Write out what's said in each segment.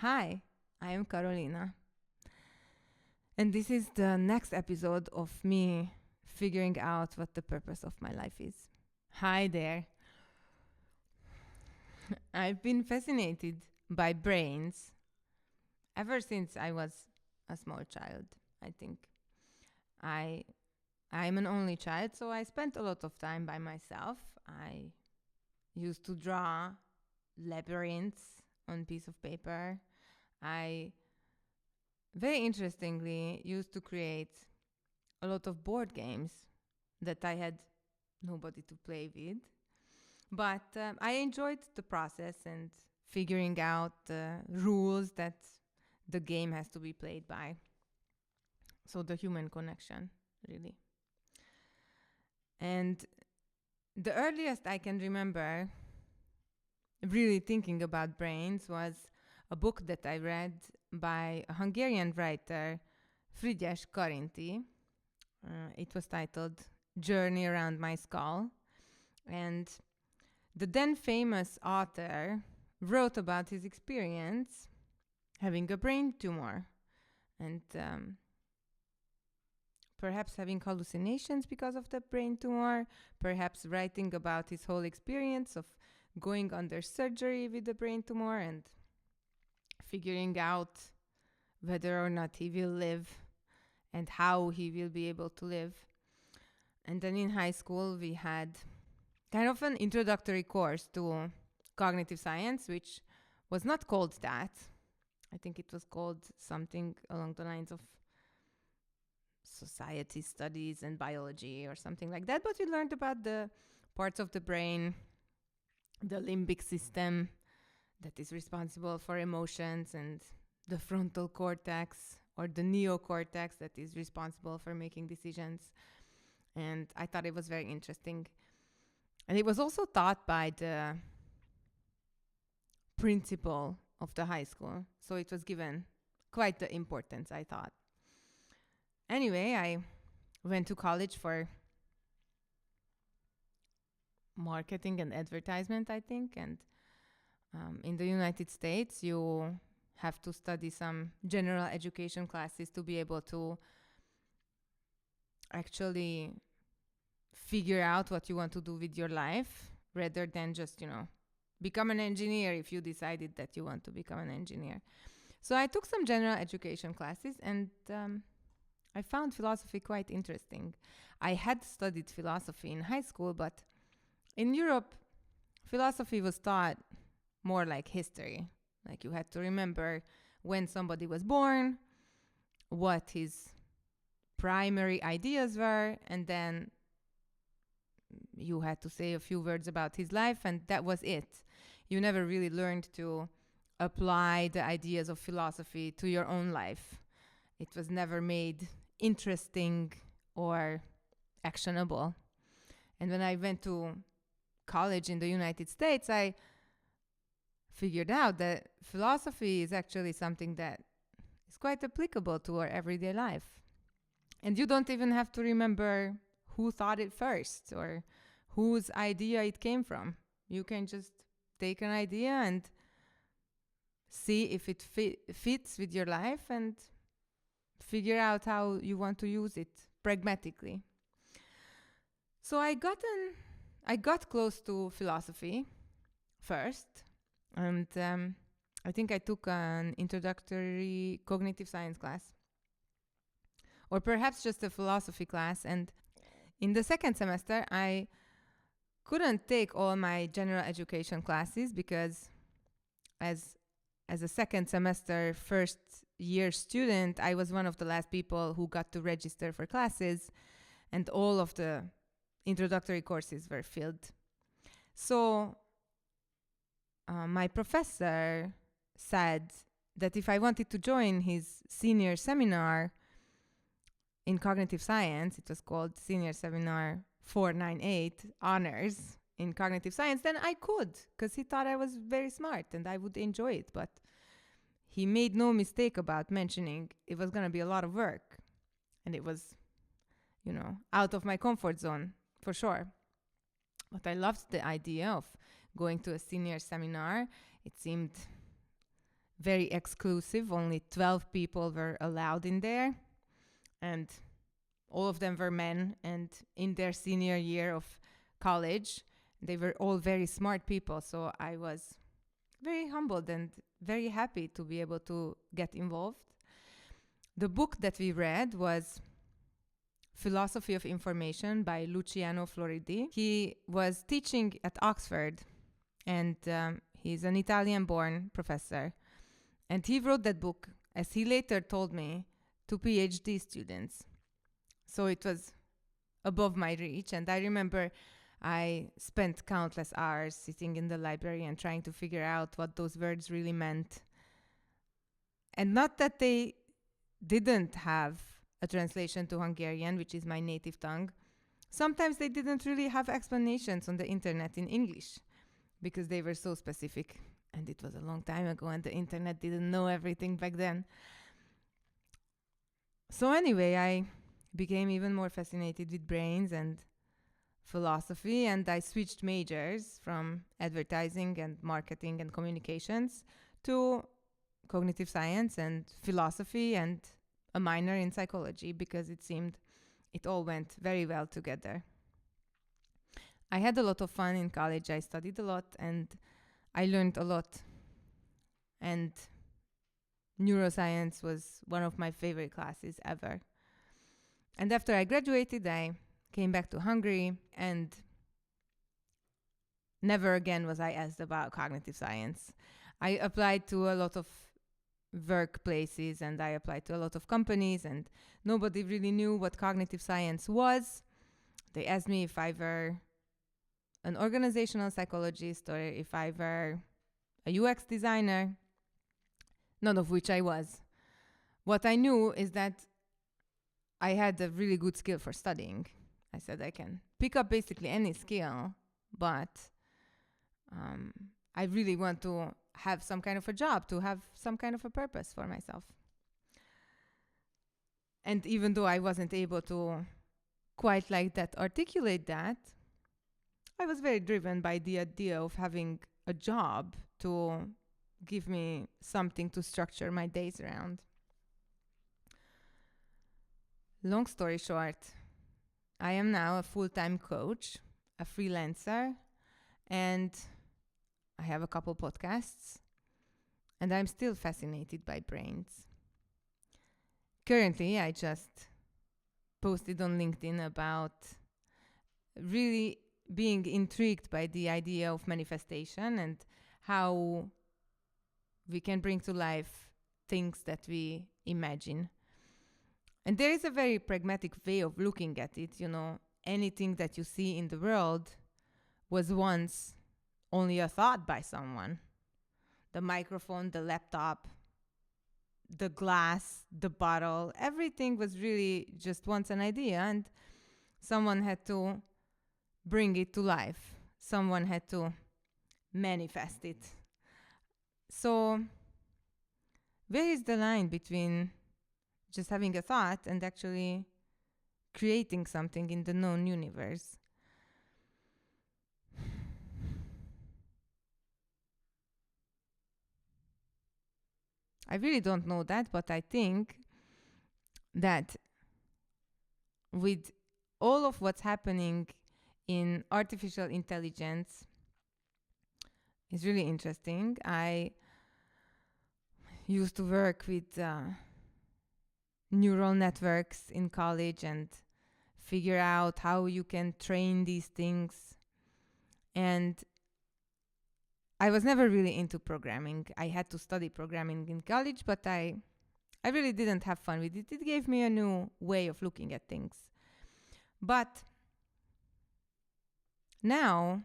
Hi, I am Carolina. And this is the next episode of me figuring out what the purpose of my life is. Hi there. I've been fascinated by brains ever since I was a small child, I think. I I'm an only child, so I spent a lot of time by myself. I used to draw labyrinths on piece of paper. I very interestingly used to create a lot of board games that I had nobody to play with. But I enjoyed the process and figuring out the rules that the game has to be played by. So the human connection, really. And the earliest I can remember really thinking about brains was a book that I read by a Hungarian writer, Frigyes Karinti. It was titled Journey Around My Skull. And the then famous author wrote about his experience having a brain tumor and perhaps having hallucinations because of the brain tumor, perhaps writing about his whole experience of going under surgery with the brain tumor and figuring out whether or not he will live and how he will be able to live. And then in high school, we had kind of an introductory course to cognitive science, which was not called that. I think it was called something along the lines of society studies and biology or something like that. But we learned about the parts of the brain, the limbic system that is responsible for emotions, and the frontal cortex or the neocortex that is responsible for making decisions. And I thought it was very interesting. And it was also taught by the principal of the high school. So it was given quite the importance, I thought. Anyway, I went to college for marketing and advertisement, I think. And in the United States, you have to study some general education classes to be able to actually figure out what you want to do with your life rather than just, become an engineer if you decided that you want to become an engineer. So I took some general education classes and I found philosophy quite interesting. I had studied philosophy in high school, but in Europe, philosophy was taught more like history. Like you had to remember when somebody was born, what his primary ideas were, and then you had to say a few words about his life, and that was it. You never really learned to apply the ideas of philosophy to your own life. It was never made interesting or actionable. And when I went to college in the United States, I figured out that philosophy is actually something that is quite applicable to our everyday life. And you don't even have to remember who thought it first or whose idea it came from. You can just take an idea and see if it fits with your life and figure out how you want to use it pragmatically. So I got close to philosophy first, and I think I took an introductory cognitive science class, or perhaps just a philosophy class. And in the second semester, I couldn't take all my general education classes because as a second semester first year student, I was one of the last people who got to register for classes, and all of the introductory courses were filled. So my professor said that if I wanted to join his senior seminar in cognitive science, it was called Senior Seminar 498, Honors in Cognitive Science, then I could, because he thought I was very smart and I would enjoy it. But he made no mistake about mentioning it was going to be a lot of work. And it was, out of my comfort zone, for sure. But I loved the idea of going to a senior seminar. It seemed very exclusive. Only 12 people were allowed in there, and all of them were men and in their senior year of college. They were all very smart people, so I was very humbled and very happy to be able to get involved. The book that we read was Philosophy of Information by Luciano Floridi. He was teaching at Oxford, and he's an Italian-born professor. And he wrote that book, as he later told me, to PhD students. So it was above my reach. And I remember I spent countless hours sitting in the library and trying to figure out what those words really meant. And not that they didn't have a translation to Hungarian, which is my native tongue. Sometimes they didn't really have explanations on the internet in English because they were so specific. And it was a long time ago, and the internet didn't know everything back then. So anyway, I became even more fascinated with brains and philosophy, and I switched majors from advertising and marketing and communications to cognitive science and philosophy and a minor in psychology because it seemed it all went very well together. I had a lot of fun in college. I studied a lot and I learned a lot. And neuroscience was one of my favorite classes ever. And after I graduated, I came back to Hungary, and never again was I asked about cognitive science. I applied to a lot of workplaces and I applied to a lot of companies, and nobody really knew what cognitive science was. They asked me if I were an organizational psychologist or if I were a UX designer, none of which I was. What I knew is that I had a really good skill for studying. I said I can pick up basically any skill, but I really want to have some kind of a job, to have some kind of a purpose for myself. And even though I wasn't able to quite like that articulate that, I was very driven by the idea of having a job to give me something to structure my days around. Long story short, I am now a full-time coach, a freelancer, and I have a couple podcasts, and I'm still fascinated by brains. Currently, I just posted on LinkedIn about really being intrigued by the idea of manifestation and how we can bring to life things that we imagine. And there is a very pragmatic way of looking at it. You know, anything that you see in the world was once only a thought by someone. The microphone, the laptop, the glass, the bottle, everything was really just once an idea, and someone had to bring it to life. Someone had to manifest it. So, where is the line between just having a thought and actually creating something in the known universe? I really don't know that, but I think that with all of what's happening in artificial intelligence is really interesting. I used to work with neural networks in college and figure out how you can train these things. And I was never really into programming. I had to study programming in college, but I really didn't have fun with it. It gave me a new way of looking at things. But now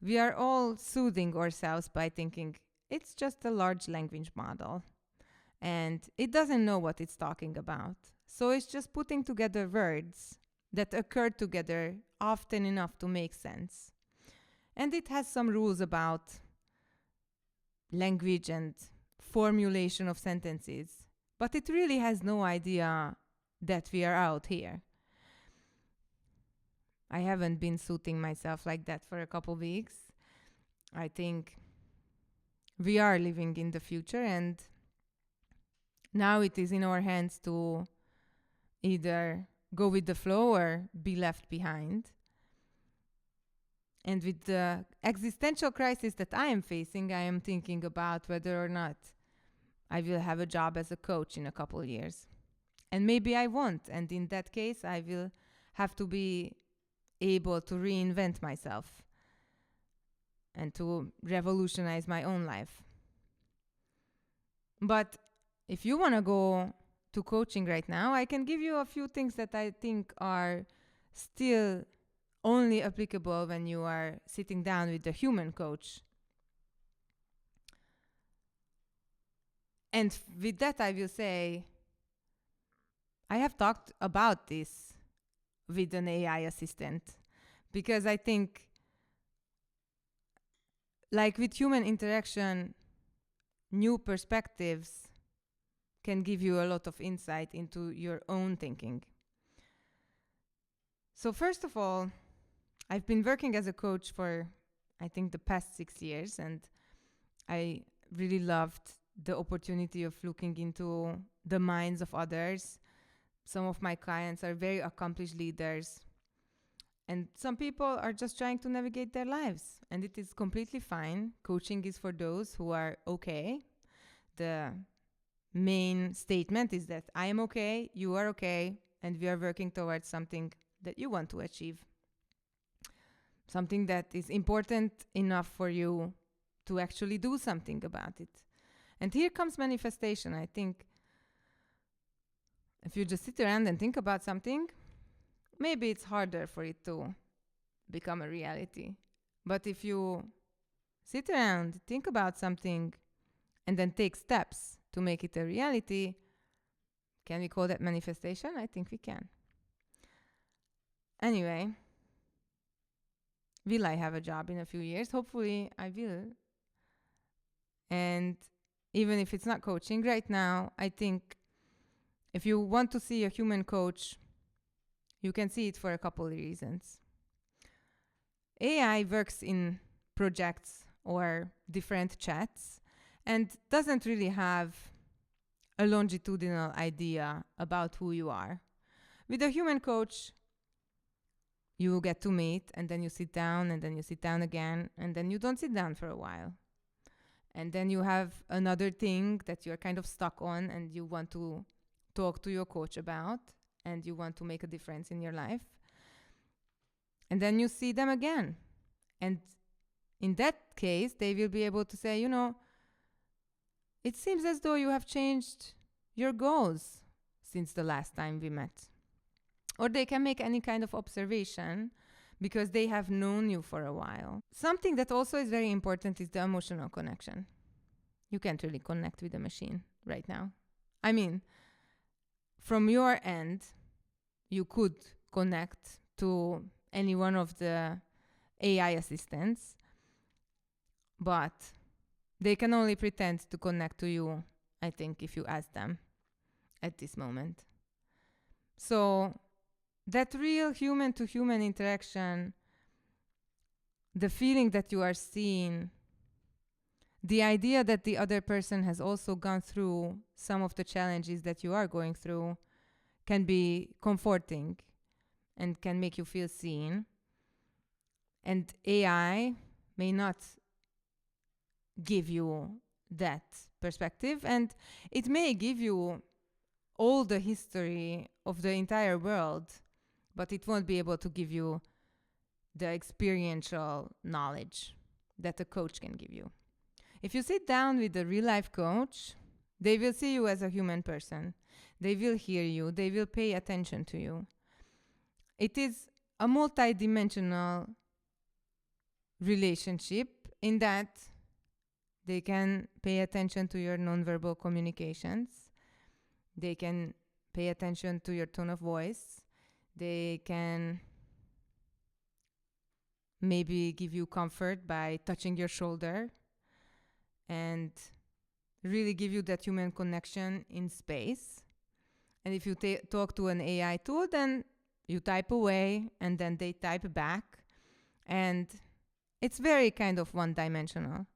we are all soothing ourselves by thinking it's just a large language model and it doesn't know what it's talking about. So it's just putting together words that occur together often enough to make sense. And it has some rules about language and formulation of sentences, but it really has no idea that we are out here. I haven't been soothing myself like that for a couple weeks. I think we are living in the future, and now it is in our hands to either go with the flow or be left behind. And with the existential crisis that I am facing, I am thinking about whether or not I will have a job as a coach in a couple of years. And maybe I won't. And in that case, I will have to be able to reinvent myself and to revolutionize my own life. But if you want to go to coaching right now, I can give you a few things that I think are still only applicable when you are sitting down with a human coach. And with that, I will say, I have talked about this with an AI assistant because I think, like with human interaction, new perspectives can give you a lot of insight into your own thinking. So first of all, I've been working as a coach for, I think, the past 6 years, and I really loved the opportunity of looking into the minds of others. Some of my clients are very accomplished leaders, and some people are just trying to navigate their lives, and it is completely fine. Coaching is for those who are okay. The main statement is that I am okay, you are okay, and we are working towards something that you want to achieve. Something that is important enough for you to actually do something about it. And here comes manifestation. I think if you just sit around and think about something, maybe it's harder for it to become a reality. But if you sit around, think about something, and then take steps to make it a reality, can we call that manifestation? I think we can. Anyway, will I have a job in a few years? Hopefully I will. And even if it's not coaching right now, I think if you want to see a human coach, you can see it for a couple of reasons. AI works in projects or different chats and doesn't really have a longitudinal idea about who you are. With a human coach, you get to meet, and then you sit down, and then you sit down again, and then you don't sit down for a while. And then you have another thing that you're kind of stuck on, and you want to talk to your coach about, and you want to make a difference in your life. And then you see them again. And in that case, they will be able to say, you know, it seems as though you have changed your goals since the last time we met. Or they can make any kind of observation because they have known you for a while. Something that also is very important is the emotional connection. You can't really connect with a machine right now. I mean, from your end, you could connect to any one of the AI assistants, but they can only pretend to connect to you, I think, if you ask them at this moment. So that real human-to-human interaction, the feeling that you are seen, the idea that the other person has also gone through some of the challenges that you are going through can be comforting and can make you feel seen. And AI may not give you that perspective, and it may give you all the history of the entire world, but it won't be able to give you the experiential knowledge that a coach can give you. If you sit down with a real life coach, they will see you as a human person. They will hear you. They will pay attention to you. It is a multi-dimensional relationship in that they can pay attention to your nonverbal communications. They can pay attention to your tone of voice. They can maybe give you comfort by touching your shoulder and really give you that human connection in space. And if you talk to an AI tool, then you type away and then they type back. And it's very kind of one-dimensional.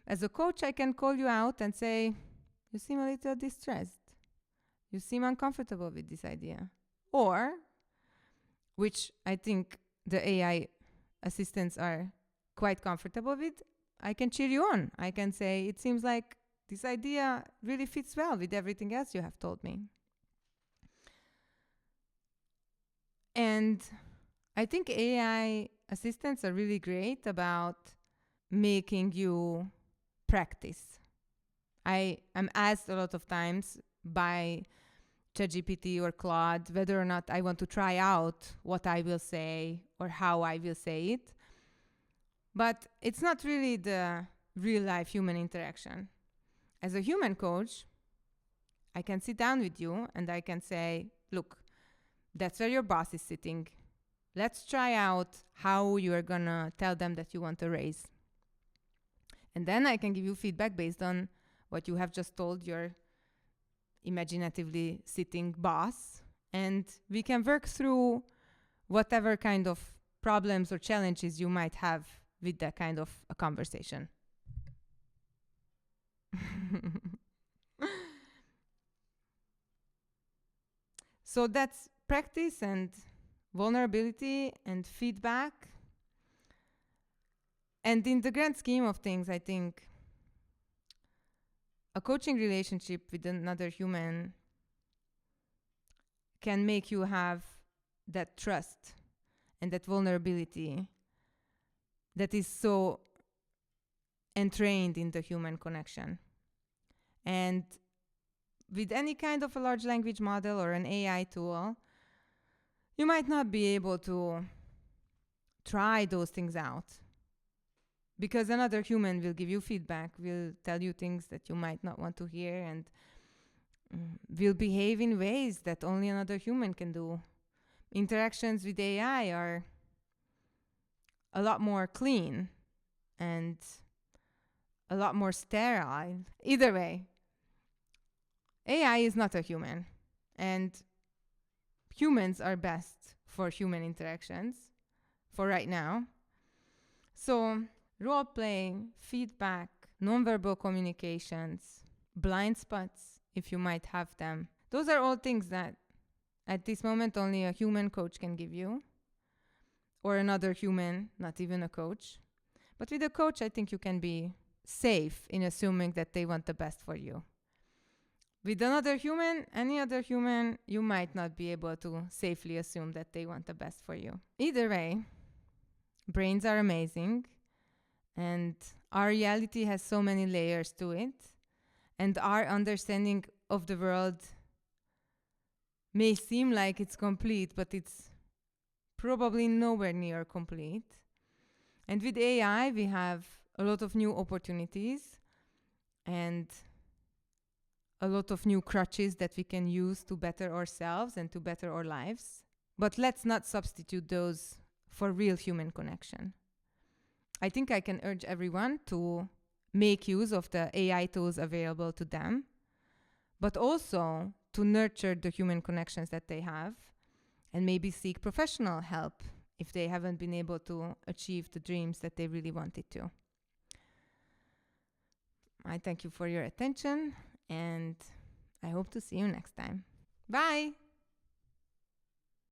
As a coach, I can call you out and say, you seem a little distressed. You seem uncomfortable with this idea. Or, which I think the AI assistants are quite comfortable with, I can cheer you on. I can say, it seems like this idea really fits well with everything else you have told me. And I think AI assistants are really great about making you practice. I am asked a lot of times by ChatGPT or Claude whether or not I want to try out what I will say or how I will say it. But it's not really the real life human interaction. As a human coach, I can sit down with you and I can say, look, that's where your boss is sitting. Let's try out how you are gonna tell them that you want a raise. And then I can give you feedback based on what you have just told your imaginatively sitting boss. And we can work through whatever kind of problems or challenges you might have with that kind of a conversation. So that's practice and vulnerability and feedback. And in the grand scheme of things, I think a coaching relationship with another human can make you have that trust and that vulnerability that is so entrained in the human connection. And with any kind of a large language model or an AI tool, you might not be able to try those things out because another human will give you feedback, will tell you things that you might not want to hear, and will behave in ways that only another human can do. Interactions with AI are a lot more clean and a lot more sterile. Either way, AI is not a human, and humans are best for human interactions for right now. So, role playing, feedback, nonverbal communications, blind spots, if you might have them, those are all things that at this moment only a human coach can give you, or another human, not even a coach. But with a coach, I think you can be safe in assuming that they want the best for you. With another human, any other human, you might not be able to safely assume that they want the best for you. Either way, brains are amazing, and our reality has so many layers to it, and our understanding of the world may seem like it's complete, but it's probably nowhere near complete. And with AI, we have a lot of new opportunities and a lot of new crutches that we can use to better ourselves and to better our lives. But let's not substitute those for real human connection. I think I can urge everyone to make use of the AI tools available to them, but also to nurture the human connections that they have and maybe seek professional help if they haven't been able to achieve the dreams that they really wanted to. I thank you for your attention, and I hope to see you next time. Bye!